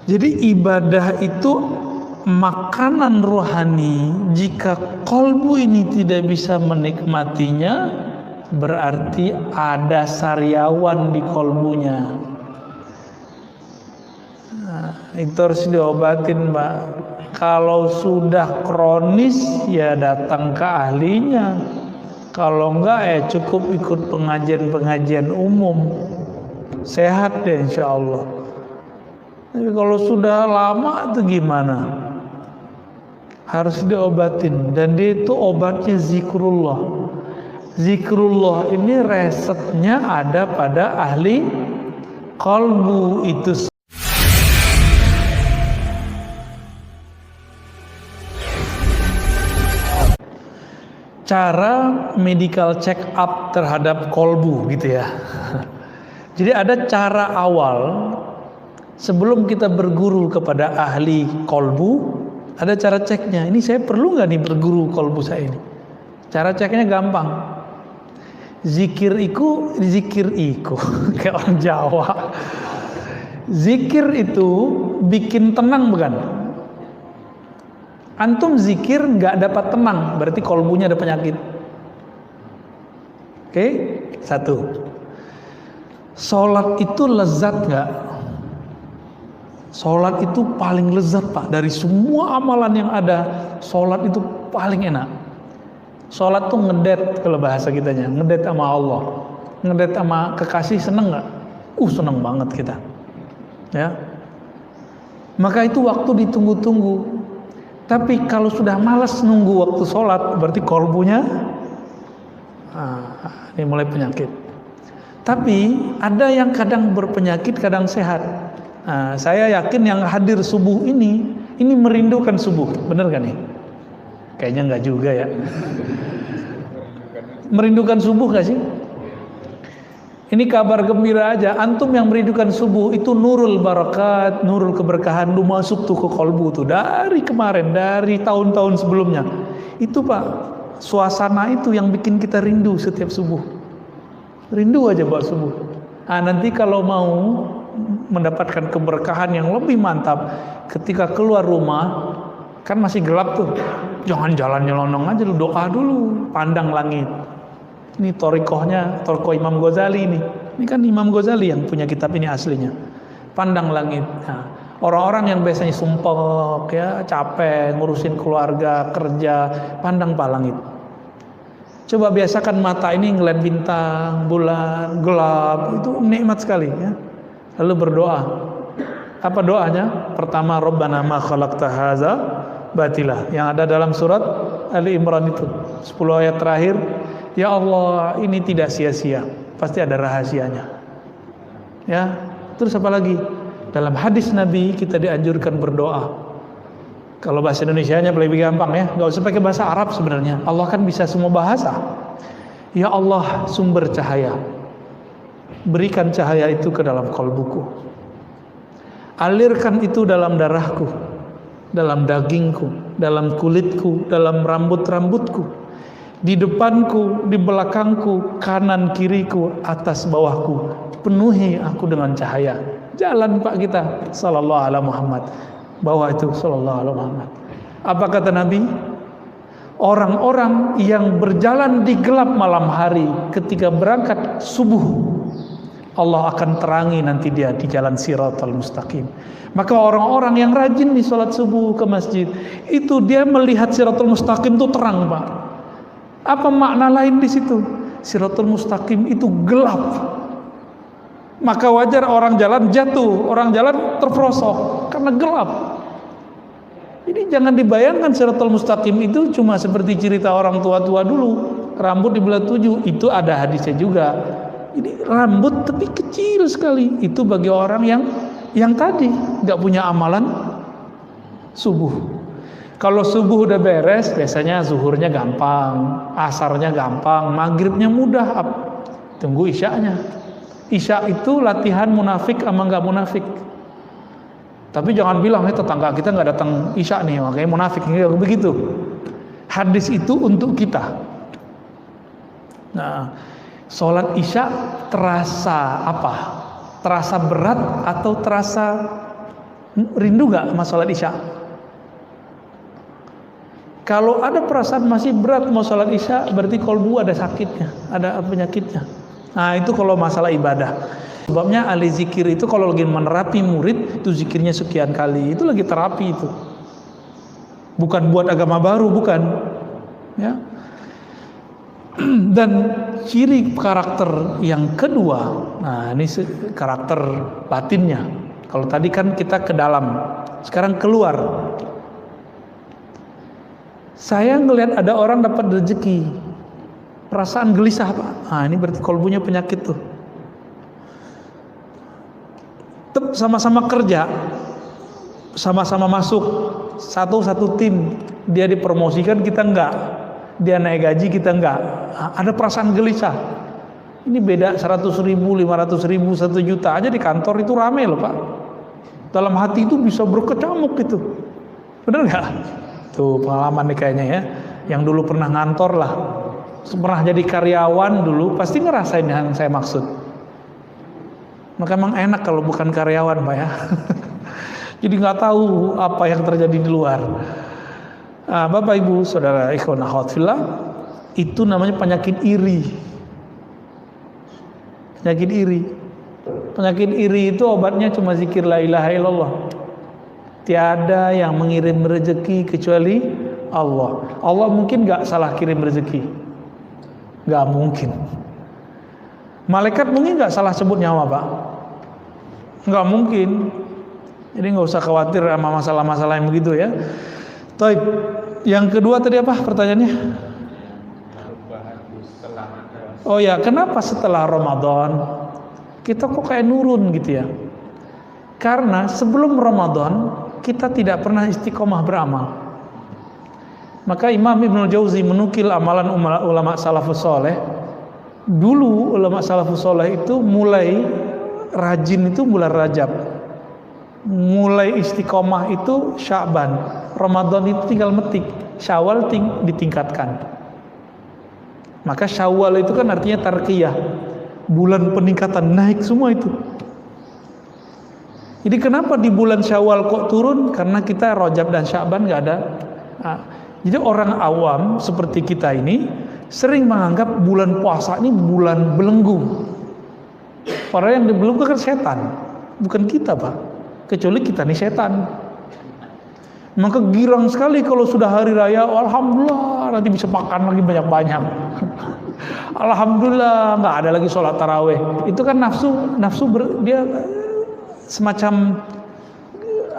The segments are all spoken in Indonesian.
Jadi ibadah itu makanan rohani. Jika kolbu ini tidak bisa menikmatinya, berarti ada sariawan di kolbunya. Nah, itu harus diobatin, Mbak. Kalau sudah kronis ya datang ke ahlinya. Kalau enggak ya cukup ikut pengajian-pengajian umum. Sehat deh insya Allah. Tapi kalau sudah lama itu gimana? Harus diobatin. Dan dia itu obatnya zikrullah. Zikrullah ini resepnya ada pada ahli qalbu itu. Cara medical check up terhadap kolbu gitu ya. Jadi ada cara awal sebelum kita berguru kepada ahli kolbu, ada cara ceknya. Ini saya perlu nggak nih berguru kolbu saya ini? Cara ceknya gampang. Zikir iku kayak orang Jawa. Zikir itu bikin tenang bukan? Antum zikir nggak dapat tenang, berarti kolbunya ada penyakit. Oke, satu. Sholat itu lezat nggak? Sholat itu paling lezat Pak. Dari semua amalan yang ada, sholat itu paling enak. Sholat tuh ngedet kalau bahasa kitanya, ngedet sama Allah, ngedet sama kekasih, seneng nggak? Seneng banget kita. Ya. Maka itu waktu ditunggu-tunggu. Tapi kalau sudah malas nunggu waktu sholat, berarti kolbunya ini mulai penyakit. Tapi ada yang kadang berpenyakit, kadang sehat. Saya yakin yang hadir subuh ini merindukan subuh, bener gak nih? Kayaknya nggak juga ya. Merindukan subuh gak sih? Ini kabar gembira aja. Antum yang merindukan subuh itu nurul barakat, nurul keberkahan lu masuk tuh ke kolbu tuh dari kemarin, dari tahun-tahun sebelumnya. Itu Pak, suasana itu yang bikin kita rindu setiap subuh. Rindu aja buat subuh. Nanti kalau mau mendapatkan keberkahan yang lebih mantap, ketika keluar rumah kan masih gelap tuh, jangan jalan nyelonong aja, lu doa dulu, pandang langit. Ini torikoh Imam Ghazali ini. Ini kan Imam Ghazali yang punya kitab ini aslinya. Pandang langit. Orang-orang yang biasanya sumpek ya, capek ngurusin keluarga, kerja, pandang pak langit. Coba biasakan mata ini ngeliat bintang, bulan, gelap, itu nikmat sekali ya. Lalu berdoa. Apa doanya? Pertama, Rabbana ma khalaqta hadza batila. Yang ada dalam surat Ali Imran itu 10 ayat terakhir. Ya Allah, ini tidak sia-sia, pasti ada rahasianya. Ya, terus apa lagi? Dalam hadis Nabi kita dianjurkan berdoa. Kalau bahasa Indonesianya lebih gampang ya, nggak usah pakai bahasa Arab sebenarnya. Allah kan bisa semua bahasa. Ya Allah, sumber cahaya, berikan cahaya itu ke dalam kalbuku. Alirkan itu dalam darahku, dalam dagingku, dalam kulitku, dalam rambut-rambutku. Di depanku, di belakangku, kanan kiriku, atas bawahku, penuhi aku dengan cahaya. Jalan Pak kita, sallallahu alaihi Muhammad. Bawah itu sallallahu alaihi Muhammad. Apa kata Nabi? Orang-orang yang berjalan di gelap malam hari ketika berangkat subuh, Allah akan terangi nanti dia di jalan Siratal Mustaqim. Maka orang-orang yang rajin di sholat subuh ke masjid, itu dia melihat Siratal Mustaqim itu terang Pak. Apa makna lain di situ? Siratul Mustaqim itu gelap. Maka wajar orang jalan jatuh, orang jalan terperosok karena gelap. Jadi jangan dibayangkan Siratul Mustaqim itu cuma seperti cerita orang tua-tua dulu, rambut dibelah 7, itu ada hadisnya juga. Ini rambut tapi kecil sekali. Itu bagi orang yang tadi nggak punya amalan subuh. Kalau subuh udah beres, biasanya zuhurnya gampang, asarnya gampang, maghribnya mudah. Tunggu isya'nya. Isya itu latihan munafik sama nggak munafik. Tapi jangan bilang tetangga kita nggak datang isya nih, makanya munafik. Begitu. Hadis itu untuk kita. Nah, sholat isya terasa apa? Terasa berat atau terasa Rindu gak sama sholat isya? Kalau ada perasaan masih berat mau sholat isya, berarti kolbu ada sakitnya, ada penyakitnya. Nah itu kalau masalah ibadah. Sebabnya ahli zikir itu kalau lagi menerapi murid, itu zikirnya sekian kali, itu lagi terapi itu. Bukan buat agama baru, bukan. Ya. Dan ciri karakter yang kedua, nah ini karakter batinnya. Kalau tadi kan kita ke dalam, sekarang keluar. Saya ngelihat ada orang dapat rezeki, perasaan gelisah Pak. Nah ini berarti kolbunya penyakit tuh. Sama-sama kerja, sama-sama masuk satu tim, dia dipromosikan kita enggak. Dia naik gaji kita enggak, ada perasaan gelisah. Ini beda 100.000, 500.000, 1 juta aja di kantor itu rame loh Pak. Dalam hati itu bisa berkecamuk gitu, bener nggak? Tuh pengalaman nih kayaknya ya, yang dulu pernah ngantor lah, pernah jadi karyawan dulu, pasti ngerasain yang saya maksud. Maka emang enak kalau bukan karyawan Pak ya. Jadi nggak tahu apa yang terjadi di luar. Bapak Ibu Saudara ikhwan akhwat fillah, itu namanya penyakit iri. Penyakit iri. Penyakit iri itu obatnya cuma zikir la ilaha illallah. Tiada yang mengirim rezeki kecuali Allah. Allah mungkin gak salah kirim rezeki? Gak mungkin. Malaikat mungkin gak salah sebut nyawa Pak? Gak mungkin. Jadi gak usah khawatir sama masalah-masalah yang begitu ya. Taib. Yang kedua tadi apa pertanyaannya? Oh ya, kenapa setelah Ramadan kita kok kayak nurun gitu ya? Karena sebelum Ramadan kita tidak pernah istiqomah beramal. Maka Imam Ibnul Jauzi menukil amalan ulama salafus soleh. Dulu ulama salafus soleh itu mulai rajin itu bulan Rajab, mulai istiqomah itu Sya'ban, Ramadan itu tinggal metik, Syawal ditingkatkan. Maka Syawal itu kan artinya tarqiyah, bulan peningkatan, naik semua itu. Jadi kenapa di bulan Syawal kok turun? Karena kita Rajab dan Sya'ban nggak ada. Jadi orang awam seperti kita ini sering menganggap bulan puasa ini bulan belenggu. Padahal yang dibelenggu kan setan, bukan kita Pak. Kecuali kita nih setan. Maka girang sekali kalau sudah hari raya, alhamdulillah nanti bisa makan lagi banyak-banyak. Alhamdulillah nggak ada lagi sholat taraweh. Itu kan nafsu dia semacam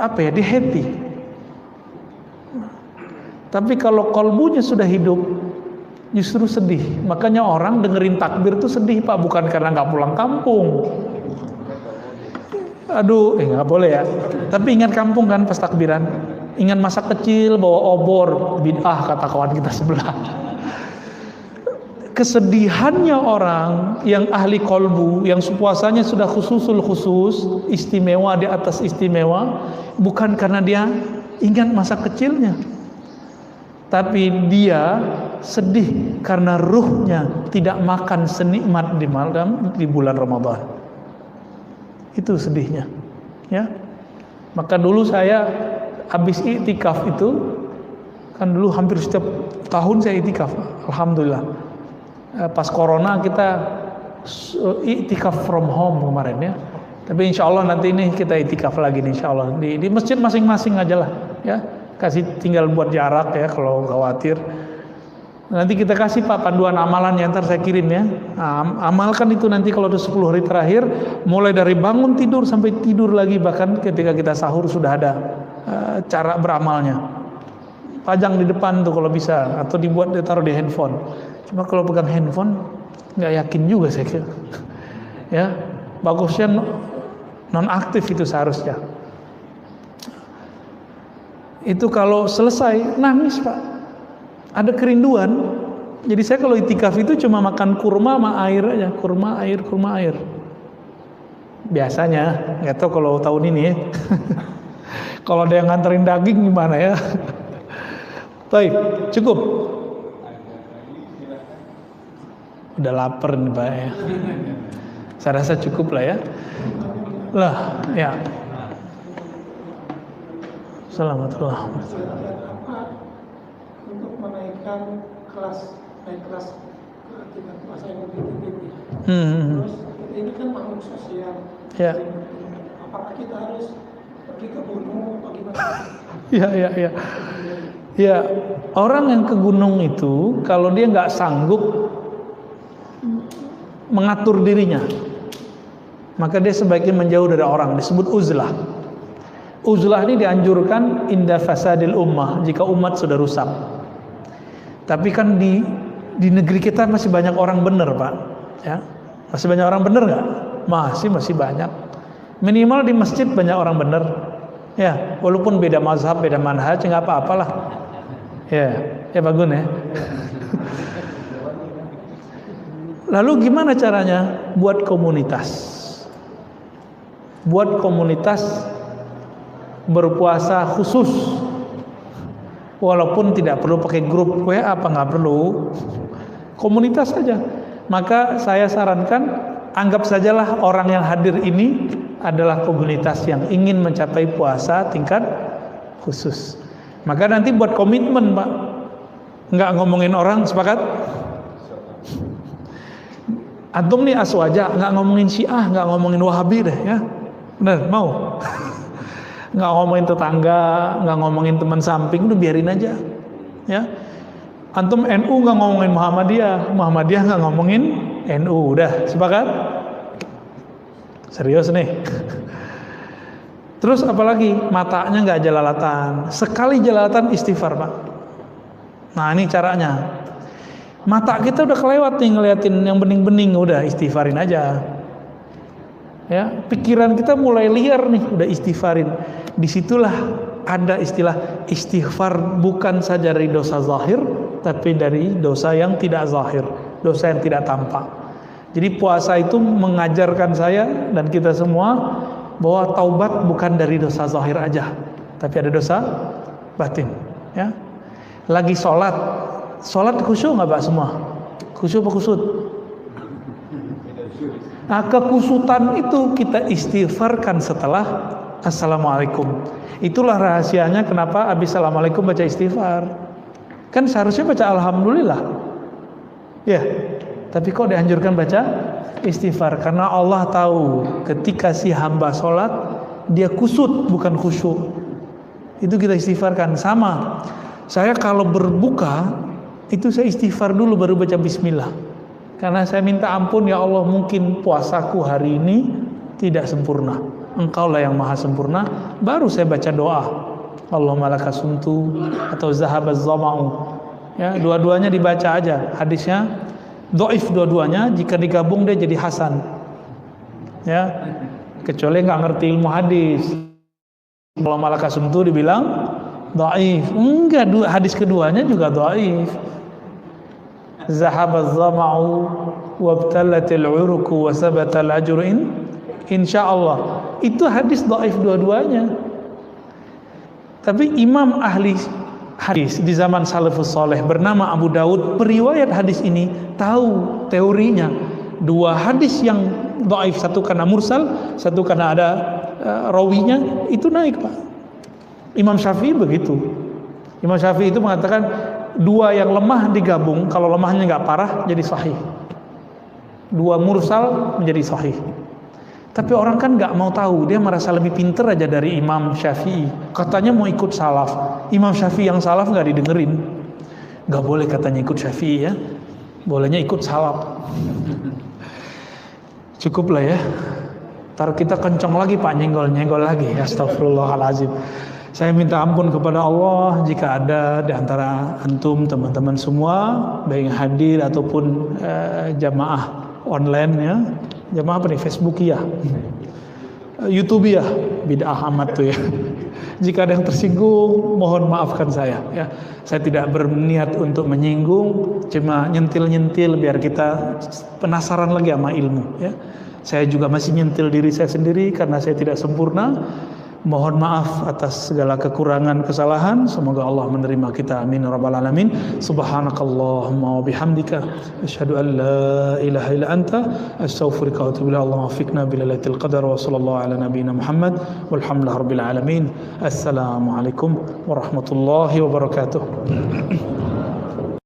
apa ya, dia happy. Tapi kalau kolbunya sudah hidup, justru sedih. Makanya orang dengerin takbir itu sedih Pak, bukan karena nggak pulang kampung. Aduh, nggak boleh ya. Tapi ingat kampung kan pas takbiran. Ingat masa kecil bawa obor, bid'ah kata kawan kita sebelah. Kesedihannya orang yang ahli kolbu, yang puasanya sudah khususul khusus, istimewa di atas istimewa, bukan karena dia ingat masa kecilnya, tapi dia sedih karena ruhnya tidak makan senikmat di bulan Ramadan. Itu sedihnya, ya. Maka dulu saya habis iktikaf itu, kan dulu hampir setiap tahun saya iktikaf, alhamdulillah. Pas corona kita iktikaf from home kemarin ya. Tapi insya Allah nanti ini kita iktikaf lagi nih, insya Allah di masjid masing-masing aja lah ya. Kasih tinggal buat jarak ya kalau khawatir. Nanti kita kasih Pak panduan amalan yang ntar saya kirim ya. Amalkan itu nanti kalau udah 10 hari terakhir, mulai dari bangun tidur sampai tidur lagi, bahkan ketika kita sahur sudah ada cara beramalnya. Pajang di depan tuh kalau bisa, atau dibuat ditaruh di handphone. Cuma kalau pegang handphone nggak yakin juga saya kira. Ya, bagusnya non aktif itu seharusnya. Itu kalau selesai nangis Pak. Ada kerinduan. Jadi saya kalau itikaf itu cuma makan kurma sama air aja, kurma air. Biasanya, nggak tahu kalau tahun ini ya. Kalau ada yang nganterin daging gimana ya? Baik, cukup. Udah lapar nih Pak ya. Saya rasa cukup lah ya. Lah, ya. Assalamualaikum. Apa untuk menaikkan naik kelas ke tingkat puasa yang lebih tinggi. Terus ini kan makhluk sosial. Ya. Apakah kita harus pergi ke gunung? Bagaimana? Ya. Ya, orang yang ke gunung itu kalau dia nggak sanggup mengatur dirinya, maka dia sebaiknya menjauh dari orang. Disebut uzlah. Uzlah ini dianjurkan inda fasadil ummah, jika umat sudah rusak. Tapi kan di negeri kita masih banyak orang benar, Pak. Ya, masih banyak orang benar nggak? Masih banyak. Minimal di masjid banyak orang benar. Ya, walaupun beda mazhab, beda manhaj, nggak apa-apalah. Ya bagus ya. Lalu gimana caranya? Buat komunitas. Buat komunitas berpuasa khusus. Walaupun tidak perlu pakai grup WA, apa nggak perlu. Komunitas saja. Maka saya sarankan, anggap sajalah orang yang hadir ini adalah komunitas yang ingin mencapai puasa tingkat khusus. Maka nanti buat komitmen, Pak. Nggak ngomongin orang, sepakat? Antum nih aswaja, nggak ngomongin Syiah, nggak ngomongin Wahabi deh, ya. Benar, mau? Nggak ngomongin tetangga, nggak ngomongin teman samping, udah biarin aja, ya. Antum NU nggak ngomongin Muhammadiyah nggak ngomongin NU, udah, sepakat? Serius nih. Terus apalagi matanya nggak jelalatan, sekali jelalatan istighfar, Pak. Nah ini caranya. Mata kita udah kelewat nih ngeliatin yang bening-bening, udah istighfarin aja. Ya, pikiran kita mulai liar nih, udah istighfarin. Disitulah ada istilah istighfar, bukan saja dari dosa zahir, tapi dari dosa yang tidak zahir, dosa yang tidak tampak. Jadi puasa itu mengajarkan saya dan kita semua bahwa taubat bukan dari dosa zahir aja, tapi ada dosa batin. Ya, lagi sholat khusyuk nggak Pak semua? Khusyuk apa kusut? Nah, kekusutan itu kita istighfarkan setelah assalamualaikum. Itulah rahasianya kenapa habis assalamualaikum baca istighfar. Kan seharusnya baca alhamdulillah. Ya, tapi kok dianjurkan baca istighfar? Karena Allah tahu ketika si hamba sholat dia kusut bukan khusyuk. Itu kita istighfarkan. Sama, saya kalau berbuka itu saya istighfar dulu baru baca bismillah. Karena saya minta ampun, ya Allah, mungkin puasaku hari ini tidak sempurna. Engkaulah yang maha sempurna. Baru saya baca doa Allahumma laka sumtu atau zahabaz zama'u. Ya, dua-duanya dibaca aja. Hadisnya dhaif dua-duanya, jika digabung dia jadi hasan. Ya, kecuali nggak ngerti ilmu hadis. Allahumma laka sumtu dibilang dhaif. Enggak, hadis keduanya juga dhaif. Zahabaz zama'u wabtalatil uruku wa sabatal ajru insyaallah. Itu hadis dhaif dua-duanya. Tapi imam ahli hadis di zaman salafus saleh bernama Abu Daud, periwayat hadis ini, tahu teorinya. Dua hadis yang dhaif, satu karena mursal, satu karena ada rawinya, itu naik, Pak. Imam Syafi'i begitu. Imam Syafi'i itu mengatakan dua yang lemah digabung, kalau lemahnya nggak parah jadi sahih. Dua mursal menjadi sahih. Tapi orang kan nggak mau tahu, dia merasa lebih pinter aja dari Imam Syafi'i. Katanya mau ikut salaf. Imam Syafi'i yang salaf nggak didengerin. Nggak boleh katanya ikut Syafi'i, ya. Bolehnya ikut salaf. Cukup lah ya. Ntar kita kenceng lagi Pak, nyenggol lagi. Astagfirullahaladzim. Saya minta ampun kepada Allah jika ada di antara antum, teman-teman semua, baik yang hadir ataupun jamaah online, ya. Jamaah apa nih? Facebook ya, YouTube ya, bid'ah amat tuh ya. Jika ada yang tersinggung, mohon maafkan saya, ya. Saya tidak berniat untuk menyinggung, cuma nyentil-nyentil biar kita penasaran lagi sama ilmu, ya. Saya juga masih nyentil diri saya sendiri karena saya tidak sempurna. Mohon maaf atas segala kekurangan kesalahan. Semoga Allah menerima kita. Amin ya rabbal alamin. Subhanakallahumma wa bihamdika asyhadu an la ilaha illa anta astaghfiruka wa atubu ilaik. Allahumma waffiqna bil lailatul qadar wa sallallahu ala nabiyyina Muhammad walhamdulillahi rabbil alamin. Assalamualaikum warahmatullahi wabarakatuh.